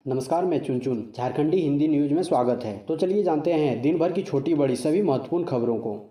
नमस्कार, मैं चुनचुन झारखंडी हिंदी न्यूज में स्वागत है। तो चलिए जानते हैं दिन भर की छोटी बड़ी सभी महत्वपूर्ण खबरों को।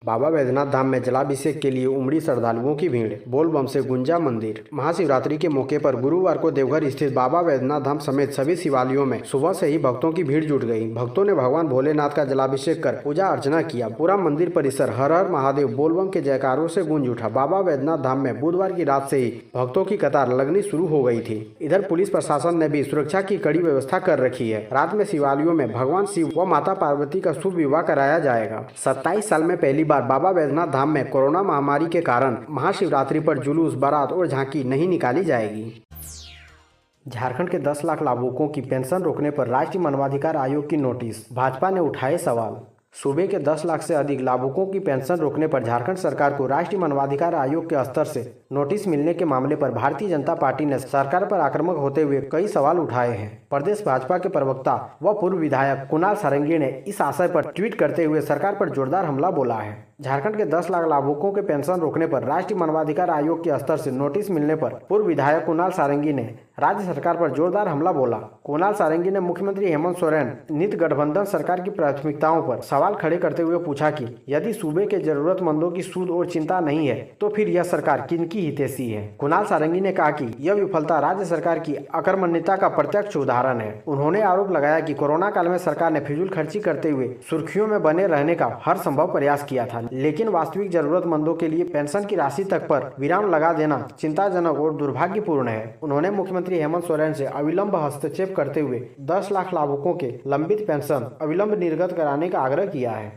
बाबा बैद्यनाथ धाम में जलाभिषेक के लिए उमड़ी श्रद्धालुओं की भीड़, बोल बम से गुंजा मंदिर। महाशिवरात्रि के मौके पर गुरुवार को देवघर स्थित बाबा बैद्यनाथ धाम समेत सभी शिवालयों में सुबह से ही भक्तों की भीड़ जुट गई। भक्तों ने भगवान भोलेनाथ का जलाभिषेक कर पूजा अर्चना किया। पूरा मंदिर परिसर हर हर महादेव बोल बम के जयकारों से गूंज उठा। बाबा बैद्यनाथ धाम में बुधवार की रात से ही भक्तों की कतार लगनी शुरू हो गई थी। इधर पुलिस प्रशासन ने भी सुरक्षा की कड़ी व्यवस्था कर रखी है। रात में शिवालयों में भगवान शिव व माता पार्वती का शुभ विवाह कराया जाएगा। 27 साल में पहली बार बाबा बैद्यनाथ धाम में कोरोना महामारी के कारण महाशिवरात्रि पर जुलूस, बारात और झांकी नहीं निकाली जाएगी। झारखंड के 10 लाख लाभुकों की पेंशन रोकने पर राष्ट्रीय मानवाधिकार आयोग की नोटिस, भाजपा ने उठाए सवाल। सूबे के 10 लाख से अधिक लाभुकों की पेंशन रोकने पर झारखंड सरकार को राष्ट्रीय मानवाधिकार आयोग के स्तर से नोटिस मिलने के मामले पर भारतीय जनता पार्टी ने सरकार पर आक्रामक होते हुए कई सवाल उठाए हैं। प्रदेश भाजपा के प्रवक्ता व पूर्व विधायक कुणाल सारंगी ने इस आशय पर ट्वीट करते हुए सरकार पर जोरदार हमला बोला है। झारखंड के 10 लाख लाभुकों के पेंशन रोकने पर राष्ट्रीय मानवाधिकार आयोग के स्तर से नोटिस मिलने पर पूर्व विधायक कुणाल सारंगी ने राज्य सरकार पर जोरदार हमला बोला। कुणाल सारंगी ने मुख्यमंत्री हेमंत सोरेन नीति गठबंधन सरकार की प्राथमिकताओं पर सवाल खड़े करते हुए पूछा कि यदि सूबे के जरूरतमंदों की सूध और चिंता नहीं है तो फिर यह सरकार किनकी हितैषी है। कुणाल सारंगी ने कहा कि यह विफलता राज्य सरकार की अकर्मण्यता का प्रत्यक्ष उदाहरण है। उन्होंने आरोप लगाया कि कोरोना काल में सरकार ने फिजूल खर्ची करते हुए सुर्खियों में बने रहने का हर संभव प्रयास किया था, लेकिन वास्तविक जरूरतमंदों के लिए पेंशन की राशि तक पर विराम लगा देना चिंताजनक और दुर्भाग्यपूर्ण है। उन्होंने मुख्यमंत्री हेमंत सोरेन से अविलंब हस्तक्षेप करते हुए 10 लाख लाभुकों के लंबित पेंशन अविलंब निर्गत कराने का आग्रह किया है।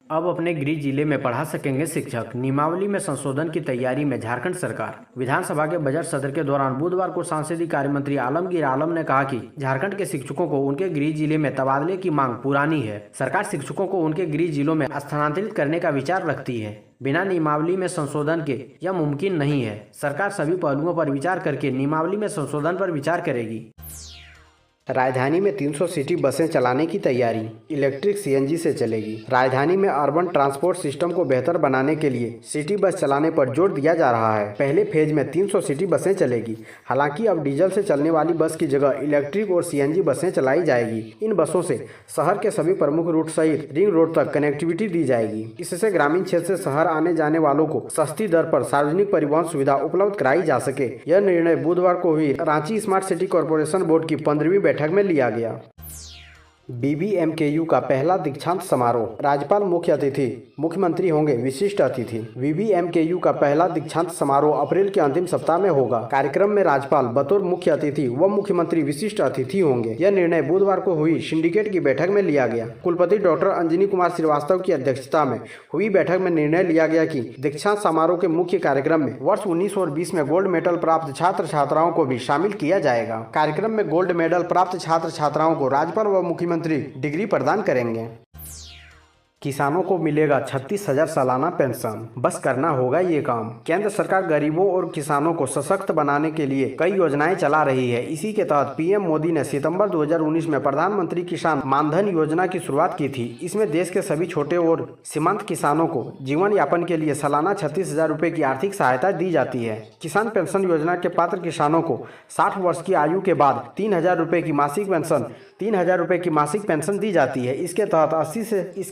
अब अपने गृह जिले में पढ़ा सकेंगे शिक्षक, नियमावली में संशोधन की तैयारी में झारखंड सरकार। विधानसभा के बजट सत्र के दौरान बुधवार को संसदीय कार्य मंत्री आलमगीर आलम ने कहा कि झारखंड के शिक्षकों को उनके गृह जिले में तबादले की मांग पुरानी है। सरकार शिक्षकों को उनके गृह जिलों में स्थानांतरित करने का विचार रखती है। बिना नियमावली में संशोधन के यह मुमकिन नहीं है। सरकार सभी पहलुओं पर विचार करके नियमावली में संशोधन पर विचार करेगी। राजधानी में 300 सिटी बसें चलाने की तैयारी, इलेक्ट्रिक सीएनजी से चलेगी। राजधानी में अर्बन ट्रांसपोर्ट सिस्टम को बेहतर बनाने के लिए सिटी बस चलाने पर जोर दिया जा रहा है। पहले फेज में 300 सिटी बसें चलेगी। हालांकि अब डीजल से चलने वाली बस की जगह इलेक्ट्रिक और सीएनजी बसें चलाई जाएगी। इन बसों से शहर के सभी प्रमुख रूट सहित रिंग रोड तक कनेक्टिविटी दी जाएगी। इससे ग्रामीण क्षेत्र से शहर आने जाने वालों को सस्ती दर पर सार्वजनिक परिवहन सुविधा उपलब्ध कराई जा सके। यह निर्णय बुधवार को हुई Ranchi smart city corporation board की 15वीं बैठक में लिया गया। बीबीएमकेयू का पहला दीक्षांत समारोह, राज्यपाल मुख्य अतिथि, मुख्यमंत्री होंगे विशिष्ट अतिथि। बीबीएमकेयू का पहला दीक्षांत समारोह अप्रैल के अंतिम सप्ताह में होगा। कार्यक्रम में राज्यपाल बतौर मुख्य अतिथि व मुख्यमंत्री विशिष्ट अतिथि होंगे। यह निर्णय बुधवार को हुई सिंडिकेट की बैठक में लिया गया। कुलपति डॉक्टर अंजनी कुमार श्रीवास्तव की अध्यक्षता में हुई बैठक में निर्णय लिया गया कि दीक्षांत समारोह के मुख्य कार्यक्रम में वर्ष 19 और 20 में गोल्ड मेडल प्राप्त छात्र छात्राओं को भी शामिल किया जाएगा। कार्यक्रम में गोल्ड मेडल प्राप्त छात्र छात्राओं को राज्यपाल व मुख्यमंत्री डिग्री प्रदान करेंगे। किसानों को मिलेगा 36,000 सालाना पेंशन, बस करना होगा ये काम। केंद्र सरकार गरीबों और किसानों को सशक्त बनाने के लिए कई योजनाएं चला रही है। इसी के तहत पीएम मोदी ने सितंबर 2019 में प्रधानमंत्री किसान मानधन योजना की शुरुआत की थी। इसमें देश के सभी छोटे और सीमांत किसानों को जीवन यापन के लिए सालाना 36,000 रुपये की आर्थिक सहायता दी जाती है। किसान पेंशन योजना के पात्र किसानों को 60 वर्ष की आयु के बाद 3,000 रुपये की मासिक पेंशन 3,000 रुपये की मासिक पेंशन दी जाती है। इसके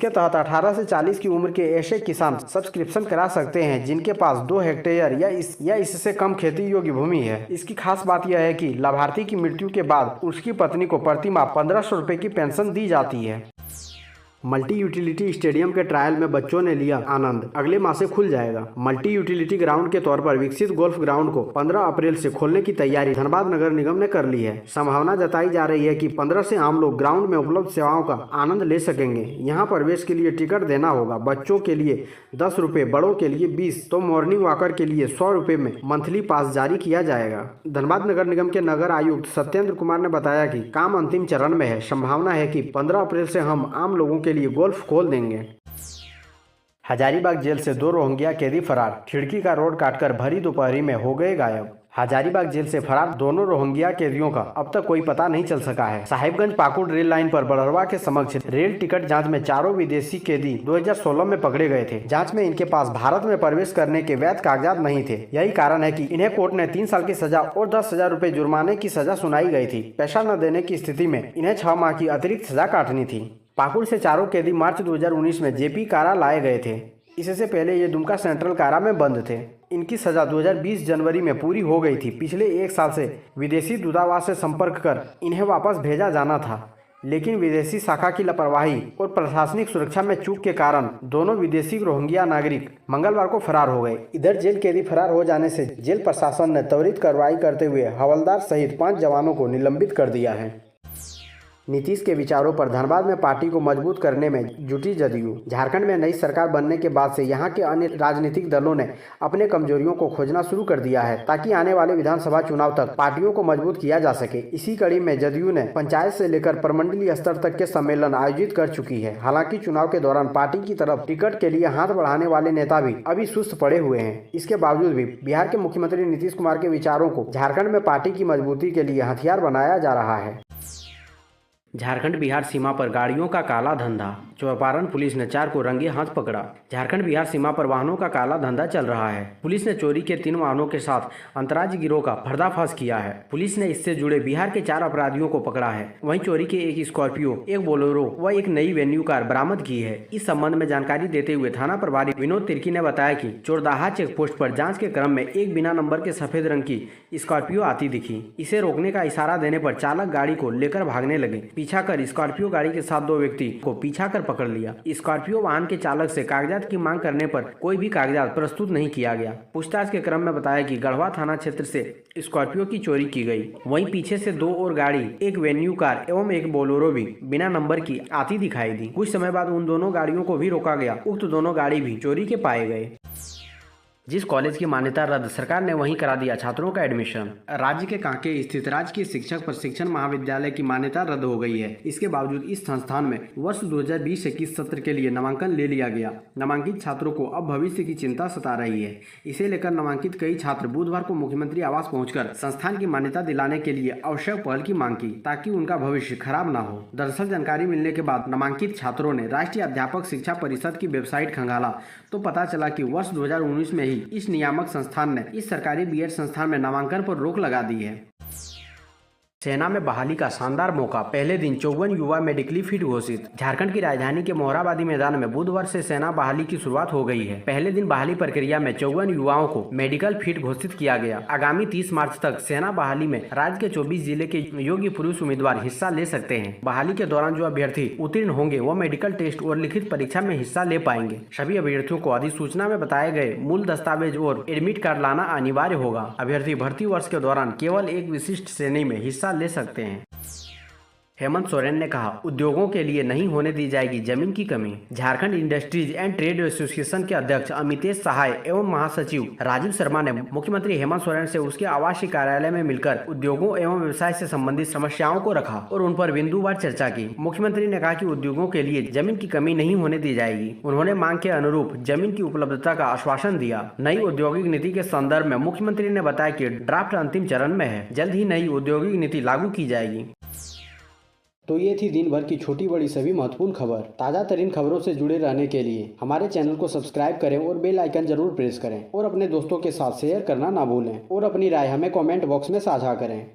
तहत 18 से 40 की उम्र के ऐसे किसान सब्सक्रिप्शन करा सकते हैं जिनके पास 2 हेक्टेयर या इससे कम खेती योग्य भूमि है। इसकी खास बात यह है कि लाभार्थी की मृत्यु के बाद उसकी पत्नी को प्रति माह 1,500 रुपये की पेंशन दी जाती है। मल्टी यूटिलिटी स्टेडियम के ट्रायल में बच्चों ने लिया आनंद, अगले माह से खुल जाएगा। मल्टी यूटिलिटी ग्राउंड के तौर पर विकसित गोल्फ ग्राउंड को 15 अप्रैल से खोलने की तैयारी धनबाद नगर निगम ने कर ली है। संभावना जताई जा रही है कि 15 से आम लोग ग्राउंड में उपलब्ध सेवाओं का आनंद ले सकेंगे। यहाँ प्रवेश के लिए टिकट देना होगा। बच्चों के लिए 10 रुपये, बड़ों के लिए 20, तो मॉर्निंग वॉकर के लिए 100 रुपये में मंथली पास जारी किया जाएगा। धनबाद नगर निगम के नगर आयुक्त सत्येंद्र कुमार ने बताया कि काम अंतिम चरण में है। संभावना है कि 15 अप्रैल से हम आम लोगों के लिए गोल्फ खोल देंगे। हजारीबाग जेल से 2 रोहिंग्या कैदी फरार, खिड़की का रोड काटकर भरी दोपहरी में हो गए गायब। हजारीबाग जेल से फरार दोनों रोहिंग्या कैदियों का अब तक कोई पता नहीं चल सका है। साहिबगंज पाकुड़ रेल लाइन पर बड़रवा के समक्ष रेल टिकट जांच में चारों विदेशी कैदी 2016 में पकड़े गए थे। जांच में इनके पास भारत में प्रवेश करने के वैध कागजात नहीं थे। यही कारण है कि इन्हें कोर्ट ने 3 साल की सजा और 10,000 रुपए जुर्माने की सजा सुनाई गई थी। पैसा न देने की स्थिति में इन्हें 6 माह की अतिरिक्त सजा काटनी थी। पाकुड़ से चारों कैदी मार्च 2019 में जेपी कारा लाए गए थे। इससे पहले ये दुमका सेंट्रल कारा में बंद थे। इनकी सजा 2020 जनवरी में पूरी हो गई थी। पिछले 1 साल से विदेशी दूतावास से संपर्क कर इन्हें वापस भेजा जाना था, लेकिन विदेशी शाखा की लापरवाही और प्रशासनिक सुरक्षा में चूक के कारण दोनों विदेशी रोहिंग्या नागरिक मंगलवार को फरार हो गए। इधर जेल कैदी फरार हो जाने से जेल प्रशासन ने त्वरित कार्रवाई करते हुए हवलदार सहित 5 जवानों को निलंबित कर दिया है। नीतीश के विचारों पर धनबाद में पार्टी को मजबूत करने में जुटी जदयू। झारखंड में नई सरकार बनने के बाद से यहां के अन्य राजनीतिक दलों ने अपने कमजोरियों को खोजना शुरू कर दिया है, ताकि आने वाले विधानसभा चुनाव तक पार्टियों को मजबूत किया जा सके। इसी कड़ी में जदयू ने पंचायत से लेकर प्रमंडलीय स्तर तक के सम्मेलन आयोजित कर चुकी है। हालांकि चुनाव के दौरान पार्टी की तरफ टिकट के लिए हाथ बढ़ाने वाले नेता भी अभी सुस्त पड़े हुए हैं। इसके बावजूद भी बिहार के मुख्यमंत्री नीतीश कुमार के विचारों को झारखंड में पार्टी की मजबूती के लिए हथियार बनाया जा रहा है। झारखंड बिहार सीमा पर गाड़ियों का काला धंधा। चौपारण पुलिस ने 4 को रंगे हाथ पकड़ा। झारखंड बिहार सीमा पर वाहनों का काला धंधा चल रहा है। पुलिस ने चोरी के 3 वाहनों के साथ अंतर्राज्यीय गिरोह का पर्दाफाश किया है। पुलिस ने इससे जुड़े बिहार के 4 अपराधियों को पकड़ा है। वहीं चोरी के 1 स्कॉर्पियो, 1 बोलेरो व 1 नई वेन्यू कार बरामद की है। इस संबंध में जानकारी देते हुए थाना प्रभारी विनोद तिर्की ने बताया कि चोरदाहा चेक पोस्ट पर जाँच के क्रम में एक बिना नंबर के सफेद रंग की स्कॉर्पियो आती दिखी। इसे रोकने का इशारा देने पर चालक गाड़ी को लेकर भागने लगे। पीछा कर स्कॉर्पियो गाड़ी के साथ 2 व्यक्ति को पीछा कर पकड़ लिया। स्कॉर्पियो वाहन के चालक से कागजात की मांग करने पर कोई भी कागजात प्रस्तुत नहीं किया गया। पूछताछ के क्रम में बताया कि गढ़वा थाना क्षेत्र से स्कॉर्पियो की चोरी की गई। वहीं पीछे से 2 और गाड़ी, 1 वेन्यू कार एवं 1 बोलेरो भी बिना नंबर की आती दिखाई दी। कुछ समय बाद उन दोनों गाड़ियों को भी रोका गया। उक्त दोनों गाड़ी भी चोरी के पाए गए। जिस कॉलेज की मान्यता रद्द, सरकार ने वहीं करा दिया छात्रों का एडमिशन। राज्य के कांके स्थित राजकीय शिक्षक प्रशिक्षण महाविद्यालय की मान्यता रद्द हो गई है। इसके बावजूद इस संस्थान में वर्ष 2020-21 सत्र के लिए नामांकन ले लिया गया। नामांकित छात्रों को अब भविष्य की चिंता सता रही है। इसे लेकर नामांकित कई छात्र बुधवार को मुख्यमंत्री आवास पहुंचकर संस्थान की मान्यता दिलाने के लिए आवश्यक पहल की मांग की, ताकि उनका भविष्य खराब न हो। दरअसल जानकारी मिलने के बाद नामांकित छात्रों ने राष्ट्रीय अध्यापक शिक्षा परिषद की वेबसाइट खंगाला तो पता चला कि वर्ष 2019 में ही इस नियामक संस्थान ने इस सरकारी बीएड संस्थान में नामांकन पर रोक लगा दी है। सेना में बहाली का शानदार मौका। पहले दिन 54 युवा मेडिकली फिट घोषित। झारखंड की राजधानी के मोहराबादी मैदान में बुधवार से सेना बहाली की शुरुआत हो गई है। पहले दिन बहाली प्रक्रिया में 54 युवाओं को मेडिकल फिट घोषित किया गया। आगामी 30 मार्च तक सेना बहाली में राज्य के 24 जिले के योग्य पुरुष उम्मीदवार हिस्सा ले सकते हैं। बहाली के दौरान जो अभ्यर्थी उत्तीर्ण होंगे वो मेडिकल टेस्ट और लिखित परीक्षा में हिस्सा ले पाएंगे। सभी अभ्यर्थियों को अधिसूचना में बताए गए मूल दस्तावेज और एडमिट कार्ड लाना अनिवार्य होगा। अभ्यर्थी भर्ती वर्ष के दौरान केवल एक विशिष्ट श्रेणी में हिस्सा ले सकते हैं। हेमंत सोरेन ने कहा, उद्योगों के लिए नहीं होने दी जाएगी जमीन की कमी। Jharkhand industries and trade association के अध्यक्ष अमितेश सहाय एवं महासचिव राजीव शर्मा ने मुख्यमंत्री हेमंत सोरेन से उसके आवासीय कार्यालय में मिलकर उद्योगों एवं व्यवसाय से संबंधित समस्याओं को रखा और उन पर बिंदुवार चर्चा की। मुख्यमंत्री ने कहा कि उद्योगों के लिए जमीन की कमी नहीं होने दी जाएगी। उन्होंने मांग के अनुरूप जमीन की उपलब्धता का आश्वासन दिया। नई औद्योगिक नीति के संदर्भ में मुख्यमंत्री ने बताया कि ड्राफ्ट अंतिम चरण में है। जल्द ही नई औद्योगिक नीति लागू की जाएगी। तो ये थी दिन भर की छोटी बड़ी सभी महत्वपूर्ण खबर। ताज़ा तरीन खबरों से जुड़े रहने के लिए हमारे चैनल को सब्सक्राइब करें और बेल आइकन जरूर प्रेस करें और अपने दोस्तों के साथ शेयर करना ना भूलें और अपनी राय हमें कमेंट बॉक्स में साझा करें।